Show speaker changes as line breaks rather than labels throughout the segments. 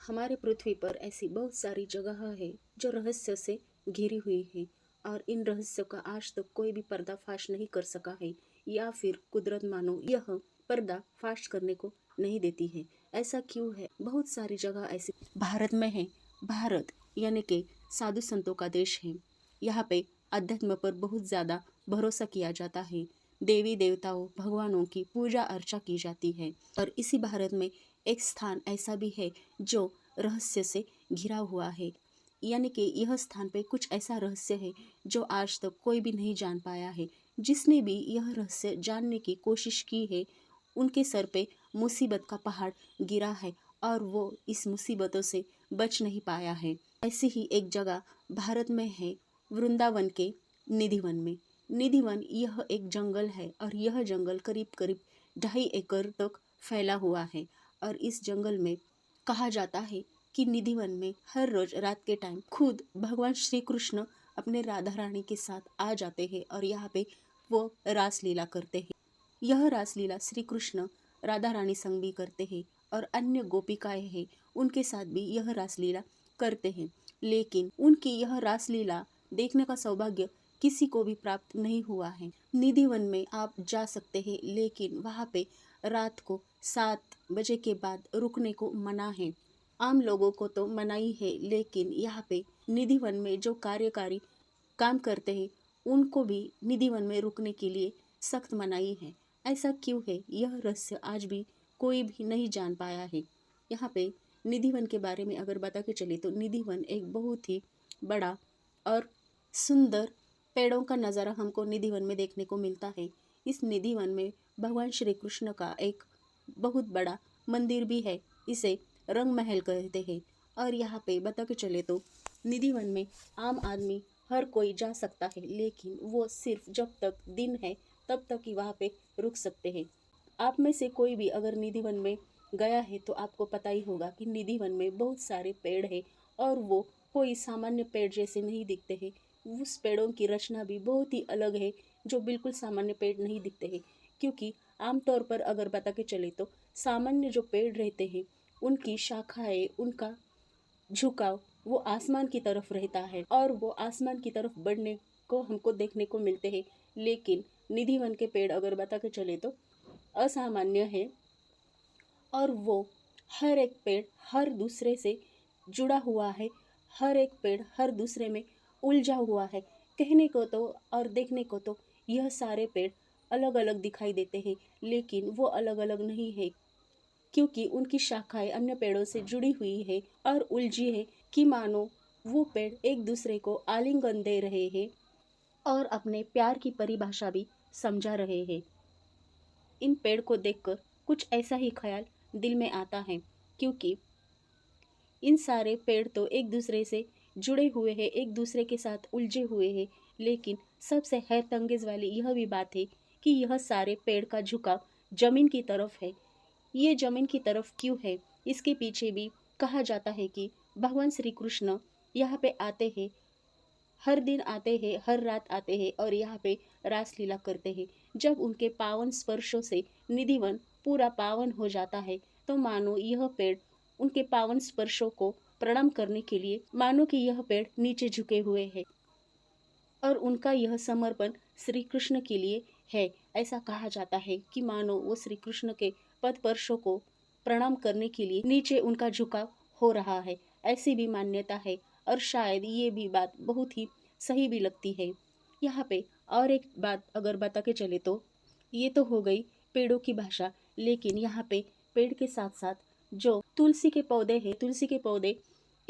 हमारे पृथ्वी पर ऐसी बहुत सारी जगह है जो रहस्य से घिरी हुई है और इन रहस्यों का आज तक कोई भी पर्दाफाश नहीं कर सका है या फिर कुदरत मानो यह पर्दा फाश करने को नहीं देती है। ऐसा क्यों है? बहुत सारी जगह ऐसी भारत में है। भारत यानी कि साधु संतों का देश है। यहाँ पे अध्यात्म पर बहुत ज़्यादा भरोसा किया जाता है। देवी देवताओं भगवानों की पूजा अर्चा की जाती है और इसी भारत में एक स्थान ऐसा भी है जो रहस्य से घिरा हुआ है। यानी कि यह स्थान पे कुछ ऐसा रहस्य है जो आज तक कोई भी नहीं जान पाया है। जिसने भी यह रहस्य जानने की कोशिश की है उनके सर पे मुसीबत का पहाड़ गिरा है और वो इस मुसीबतों से बच नहीं पाया है। ऐसी ही एक जगह भारत में है, वृंदावन के निधिवन में। निधिवन यह एक जंगल है और यह जंगल करीब करीब 2.5 एकड़ तक फैला हुआ है और इस जंगल में कहा जाता है कि निधिवन में हर रोज रात के टाइम खुद भगवान श्री कृष्ण अपने राधा रानी के साथ आ जाते हैं और यहाँ पे वो रासलीला करते हैं। यह रासलीला श्री कृष्ण राधा रानी संग भी करते हैं और अन्य गोपिकाएं हैं उनके साथ भी यह रासलीला करते हैं। लेकिन उनकी यह रासलीला देखने का सौभाग्य किसी को भी प्राप्त नहीं हुआ है। निधिवन में आप जा सकते हैं लेकिन वहाँ पे रात को 7 बजे के बाद रुकने को मना है। आम लोगों को तो मनाही है लेकिन यहाँ पे निधिवन में जो कार्यकारी काम करते हैं उनको भी निधिवन में रुकने के लिए सख्त मनाही है। ऐसा क्यों है? यह रहस्य आज भी कोई भी नहीं जान पाया है। यहाँ पे निधिवन के बारे में अगर बता के चले तो निधिवन एक बहुत ही बड़ा और सुंदर पेड़ों का नज़ारा हमको निधिवन में देखने को मिलता है। इस निधिवन में भगवान श्री कृष्ण का एक बहुत बड़ा मंदिर भी है। इसे रंग महल कहते हैं और यहाँ पे बता के चले तो निधिवन में आम आदमी हर कोई जा सकता है लेकिन वो सिर्फ जब तक दिन है तब तक ही वहाँ पे रुक सकते हैं। आप में से कोई भी अगर निधिवन में गया है तो आपको पता ही होगा कि निधिवन में बहुत सारे पेड़ है और वो कोई सामान्य पेड़ जैसे नहीं दिखते हैं। उस पेड़ों की रचना भी बहुत ही अलग है जो बिल्कुल सामान्य पेड़ नहीं दिखते हैं। क्योंकि आमतौर पर अगर बता के चले तो सामान्य जो पेड़ रहते हैं उनकी शाखाएं, उनका झुकाव वो आसमान की तरफ रहता है और वो आसमान की तरफ बढ़ने को हमको देखने को मिलते हैं। लेकिन निधिवन के पेड़ अगर बता के चले तो असामान्य है और वो हर एक पेड़ हर दूसरे से जुड़ा हुआ है। हर एक पेड़ हर दूसरे में उलझा हुआ है। कहने को तो और देखने को तो यह सारे पेड़ अलग अलग दिखाई देते हैं लेकिन वो अलग अलग नहीं है क्योंकि उनकी शाखाएं अन्य पेड़ों से जुड़ी हुई है और उलझी है कि मानो वो पेड़ एक दूसरे को आलिंगन दे रहे हैं और अपने प्यार की परिभाषा भी समझा रहे हैं। इन पेड़ को देखकर कुछ ऐसा ही ख्याल दिल में आता है क्योंकि इन सारे पेड़ तो एक दूसरे से जुड़े हुए हैं, एक दूसरे के साथ उलझे हुए हैं। लेकिन सबसे हैरतअंगेज वाली यह भी बात है कि यह सारे पेड़ का झुकाव जमीन की तरफ है। ये जमीन की तरफ क्यों है? इसके पीछे भी कहा जाता है कि भगवान श्री कृष्ण यहाँ पे आते हैं, हर दिन आते हैं, हर रात आते हैं और यहाँ पे रासलीला करते हैं। जब उनके पावन स्पर्शों से निधिवन पूरा पावन हो जाता है तो मानो यह पेड़ उनके पावन स्पर्शों को प्रणाम करने के लिए मानो कि यह पेड़ नीचे झुके हुए है और उनका यह समर्पण श्री कृष्ण के लिए है। ऐसा कहा जाता है कि मानो वो श्री कृष्ण के पद स्पर्शों को प्रणाम करने के लिए नीचे उनका झुकाव हो रहा है। ऐसी भी मान्यता है और शायद ये भी बात बहुत ही सही भी लगती है। यहाँ पे और एक बात अगर बता के चले तो ये तो हो गई पेड़ों की भाषा। लेकिन यहाँ पे पेड़ के साथ साथ जो तुलसी के पौधे हैं, तुलसी के पौधे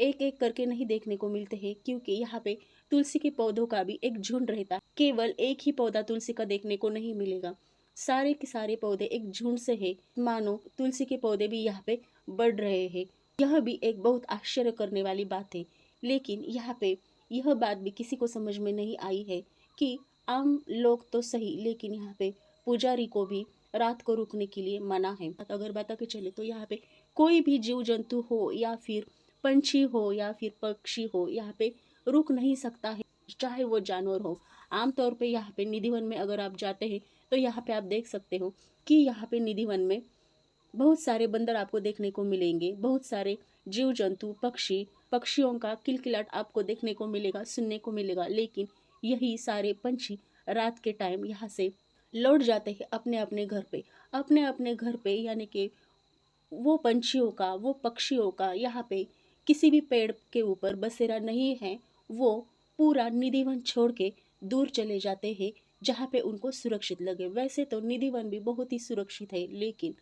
एक एक करके नहीं देखने को मिलते हैं क्योंकि यहाँ पे तुलसी के पौधों का भी एक झुंड रहता है। केवल एक ही पौधा तुलसी का देखने को नहीं मिलेगा, सारे के सारे पौधे एक झुंड से है। मानो तुलसी के पौधे भी यहाँ पे बढ़ रहे हैं। यह भी एक बहुत आश्चर्य करने वाली बात है। लेकिन यहाँ पे यह बात भी किसी को समझ में नहीं आई है कि आम लोग तो सही लेकिन यहाँ पे पुजारी को भी रात को रुकने के लिए मना है। अगर बता के चले तो यहाँ पे कोई भी जीव जंतु हो या फिर पंछी हो या फिर पक्षी हो यहाँ पे रुक नहीं सकता है, चाहे वो जानवर हो। आमतौर पे यहाँ पे निधिवन में अगर आप जाते हैं तो यहाँ पे आप देख सकते हो कि यहाँ पे निधिवन में बहुत सारे बंदर आपको देखने को मिलेंगे, बहुत सारे जीव जंतु, पक्षियों का किलकिलाट आपको देखने को मिलेगा, सुनने को मिलेगा। लेकिन यही सारे पंछी रात के टाइम यहाँ से लौट जाते हैं अपने अपने घर पे, यानी कि वो पंछियों का, वो पक्षियों का यहाँ पे किसी भी पेड़ के ऊपर बसेरा नहीं है। वो पूरा निधिवन छोड़ के दूर चले जाते हैं जहाँ पे उनको सुरक्षित लगे। वैसे तो निधिवन भी बहुत ही सुरक्षित है, लेकिन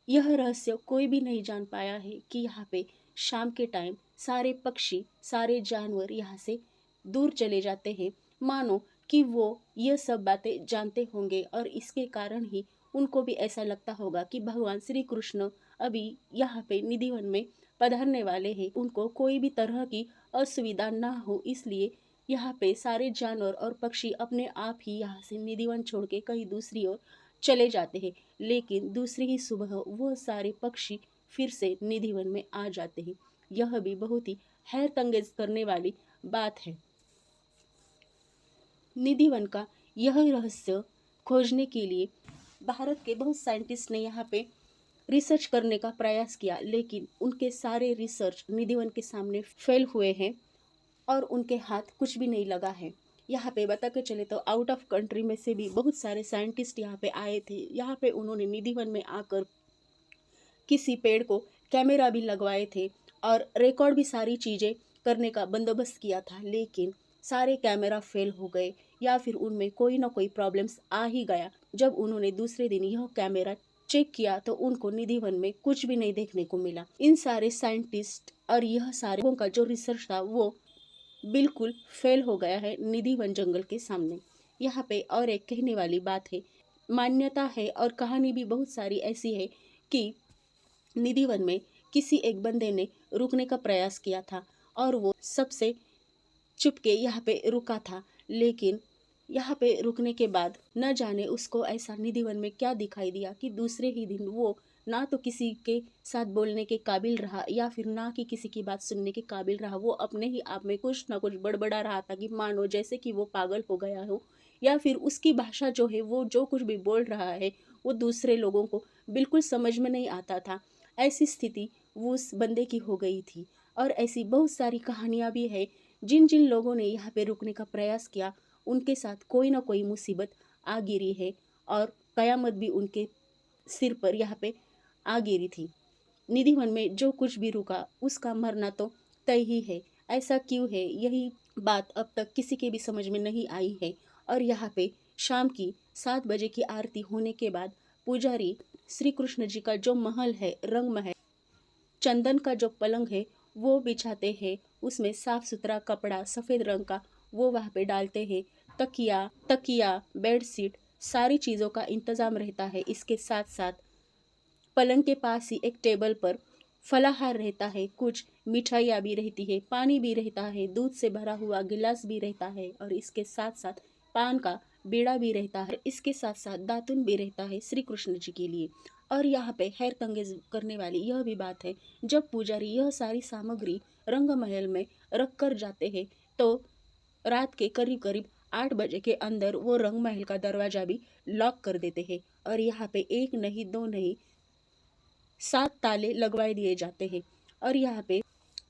यह रहस्य कोई भी नहीं जान पाया है कि यहाँ पे शाम के टाइम सारे पक्षी, सारे जानवर यहाँ से दूर चले जाते हैं, मानो कि वो ये सब बातें जानते होंगे। और इसके कारण ही उनको भी ऐसा लगता होगा कि भगवान श्री कृष्ण अभी यहाँ पे निधिवन में पधारने वाले हैं, उनको कोई भी तरह की असुविधा ना हो, इसलिए यहाँ पे सारे जानवर और पक्षी अपने आप ही यहाँ से निधिवन छोड़ के कहीं दूसरी ओर चले जाते हैं। लेकिन दूसरी ही सुबह वो सारे पक्षी फिर से निधिवन में आ जाते हैं। यह भी बहुत ही हैरत अंगेज करने वाली बात है। निधिवन का यह रहस्य खोजने के लिए भारत के बहुत साइंटिस्ट ने यहाँ पे रिसर्च करने का प्रयास किया, लेकिन उनके सारे रिसर्च निधिवन के सामने फेल हुए हैं और उनके हाथ कुछ भी नहीं लगा है। यहाँ पे बता के चले तो आउट ऑफ कंट्री में से भी बहुत सारे साइंटिस्ट यहाँ पे आए थे। यहाँ पे उन्होंने निधिवन में आकर किसी पेड़ को कैमरा भी लगवाए थे और रिकॉर्ड भी सारी चीज़ें करने का बंदोबस्त किया था, लेकिन सारे कैमरा फेल हो गए या फिर उनमें कोई ना कोई प्रॉब्लम्स आ ही गया। जब उन्होंने दूसरे दिन यह कैमरा चेक किया तो उनको निधिवन में कुछ भी नहीं देखने को मिला। इन सारे साइंटिस्ट और यह सारे लोगों का जो रिसर्च था वो बिल्कुल फेल हो गया है निधिवन जंगल के सामने। यहाँ पे और एक कहने वाली बात है, मान्यता है और कहानी भी बहुत सारी ऐसी है कि निधिवन में किसी एक बंदे ने रुकने का प्रयास किया था और वो सबसे चुपके यहाँ पे रुका था, लेकिन यहाँ पे रुकने के बाद न जाने उसको ऐसा निधिवन में क्या दिखाई दिया कि दूसरे ही दिन वो ना तो किसी के साथ बोलने के काबिल रहा या फिर ना कि किसी की बात सुनने के काबिल रहा। वो अपने ही आप में कुछ ना कुछ बड़बड़ा रहा था कि मानो जैसे कि वो पागल हो गया हो, या फिर उसकी भाषा जो है वो जो कुछ भी बोल रहा है वो दूसरे लोगों को बिल्कुल समझ में नहीं आता था। ऐसी स्थिति वो उस बंदे की हो गई थी। और ऐसी बहुत सारी कहानियाँ भी है, जिन जिन लोगों ने यहाँ पे रुकने का प्रयास किया उनके साथ कोई ना कोई मुसीबत आ गिरी है और कयामत भी उनके सिर पर यहाँ पे आ गिरी थी। निधिवन में जो कुछ भी रुका उसका मरना तो तय ही है। ऐसा क्यों है, यही बात अब तक किसी के भी समझ में नहीं आई है। और यहाँ पे शाम की 7 बजे की आरती होने के बाद पुजारी श्री कृष्ण जी का जो महल है, रंग महल, चंदन का जो पलंग है वो बिछाते हैं, उसमें साफ सुथरा कपड़ा सफ़ेद रंग का वो वहाँ पे डालते हैं। तकिया बेडशीट सारी चीज़ों का इंतज़ाम रहता है। इसके साथ साथ पलंग के पास ही एक टेबल पर फलाहार रहता है, कुछ मिठाइयाँ भी रहती है, पानी भी रहता है, दूध से भरा हुआ गिलास भी रहता है और इसके साथ साथ पान का बीड़ा भी रहता है। इसके साथ साथ दातुन भी रहता है श्री कृष्ण जी के लिए। और यहाँ पे हैरत अंगेज करने वाली यह भी बात है, जब पुजारी यह सारी सामग्री रंग महल में रख कर जाते हैं तो रात के करीब करीब 8 बजे के अंदर वो रंग महल का दरवाजा भी लॉक कर देते हैं। और यहाँ पे एक नहीं दो नहीं 7 ताले लगवाए दिए जाते हैं। और यहाँ पे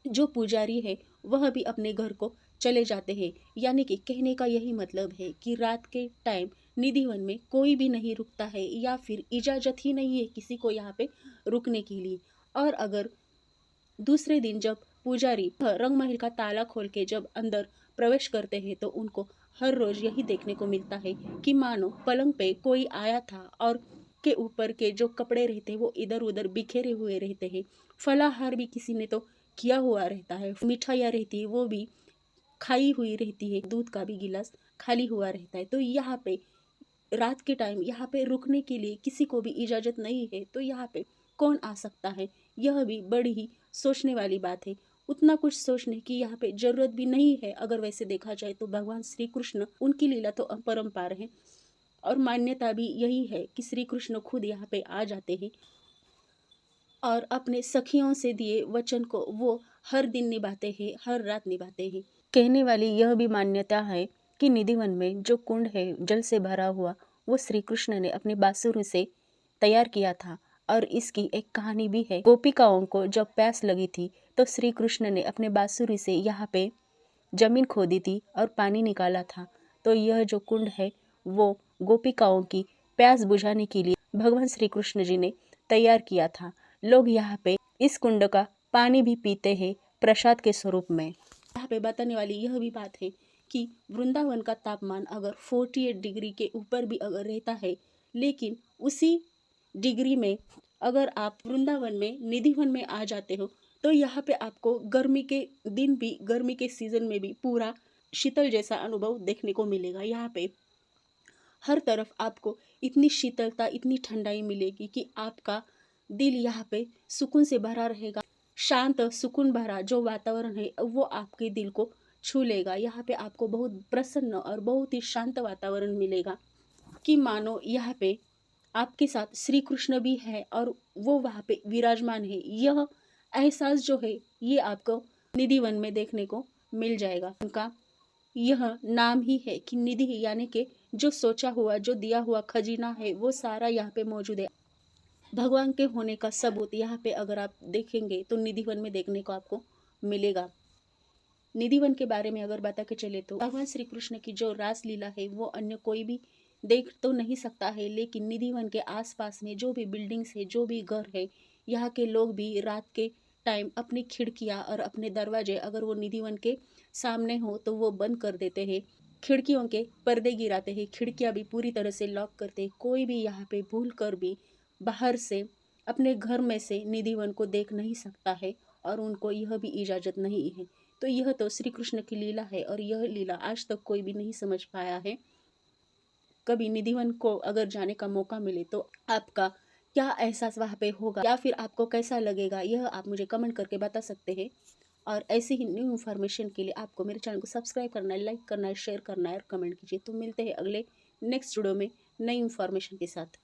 जो पुजारी है वह भी अपने घर को चले जाते हैं। यानी कि कहने का यही मतलब है कि रात के टाइम निधिवन में कोई भी नहीं रुकता है या फिर इजाज़त ही नहीं है किसी को यहाँ पे रुकने के लिए। और अगर दूसरे दिन जब पुजारी रंग महल का ताला खोल के जब अंदर प्रवेश करते हैं तो उनको हर रोज यही देखने को मिलता है कि मानो पलंग पे कोई आया था और के ऊपर के जो कपड़े रहते वो इधर उधर बिखेरे हुए रहते हैं। फलाहार भी किसी ने तो किया हुआ रहता है, मिठाइयाँ रहती है वो भी खाई हुई रहती है, दूध का भी गिलास खाली हुआ रहता है। तो यहाँ पे रात के टाइम यहाँ पे रुकने के लिए किसी को भी इजाज़त नहीं है, तो यहाँ पे कौन आ सकता है? यह भी बड़ी ही सोचने वाली बात है। उतना कुछ सोचने की यहाँ पे जरूरत भी नहीं है। अगर वैसे देखा जाए तो भगवान श्री कृष्ण, उनकी लीला तो अपरंपार है और मान्यता भी यही है कि श्री कृष्ण खुद यहाँ पे आ जाते हैं और अपने सखियों से दिए वचन को वो हर दिन निभाते हैं, हर रात निभाते हैं। कहने वाली यह भी मान्यता है कि निधिवन में जो कुंड है जल से भरा हुआ वो श्री कृष्ण ने अपनी बांसुरी से तैयार किया था और इसकी एक कहानी भी है। गोपिकाओं को जब प्यास लगी थी तो श्री कृष्ण ने अपने बांसुरी से यहाँ पे जमीन खोदी थी और पानी निकाला था। तो यह जो कुंड है वो गोपिकाओं की प्यास बुझाने के लिए भगवान श्री कृष्ण जी ने तैयार किया था। लोग यहाँ पे इस कुंड का पानी भी पीते हैं प्रसाद के स्वरूप में। यहाँ पे बताने वाली यह भी बात है कि वृंदावन का तापमान अगर 48 डिग्री के ऊपर भी अगर रहता है, लेकिन उसी डिग्री में अगर आप वृंदावन में निधिवन में आ जाते हो तो यहाँ पे आपको गर्मी के दिन भी, गर्मी के सीजन में भी पूरा शीतल जैसा अनुभव देखने को मिलेगा। यहाँ पे हर तरफ आपको इतनी शीतलता, इतनी ठंडाई मिलेगी कि आपका दिल यहाँ पे सुकून से भरा रहेगा। शांत सुकून भरा जो वातावरण है वो आपके दिल को छू लेगा। यहाँ पे आपको बहुत प्रसन्न और बहुत ही शांत वातावरण मिलेगा कि मानो यहाँ पे आपके साथ श्री कृष्ण भी है और वो वहाँ पे विराजमान है। यह एहसास जो है ये आपको निधि वन में देखने को मिल जाएगा। उनका यह नाम ही है कि निधि, यानी कि जो सोचा हुआ, जो दिया हुआ खजीना है वो सारा यहाँ पे मौजूद है। भगवान के होने का सबूत यहाँ पे अगर आप देखेंगे तो निधि वन में देखने को आपको मिलेगा। निधि वन के बारे में अगर बता के चले तो भगवान श्री कृष्ण की जो रास लीला है वो अन्य कोई भी देख तो नहीं सकता है, लेकिन निधि वन के आसपास में जो भी बिल्डिंग्स है, जो भी घर है, यहाँ के लोग भी रात के टाइम अपनी खिड़कियाँ और अपने दरवाजे अगर वो निधि वन के सामने हो तो वो बंद कर देते हैं। खिड़कियों के पर्दे गिराते हैं, खिड़कियाँ भी पूरी तरह से लॉक करते हैं। कोई भी यहाँ पे भूल कर भी बाहर से अपने घर में से निधि वन को देख नहीं सकता है और उनको यह भी इजाज़त नहीं है। तो यह तो श्री कृष्ण की लीला है और यह लीला आज तक कोई भी नहीं समझ पाया है। कभी निधि वन को अगर जाने का मौका मिले तो आपका क्या एहसास वहाँ पे होगा या फिर आपको कैसा लगेगा, यह आप मुझे कमेंट करके बता सकते हैं। और ऐसी ही न्यू इन्फॉर्मेशन के लिए आपको मेरे चैनल को सब्सक्राइब करना है, लाइक करना है, शेयर करना है और कमेंट कीजिए। तो मिलते हैं अगले नेक्स्ट वीडियो में नई इन्फॉर्मेशन के साथ।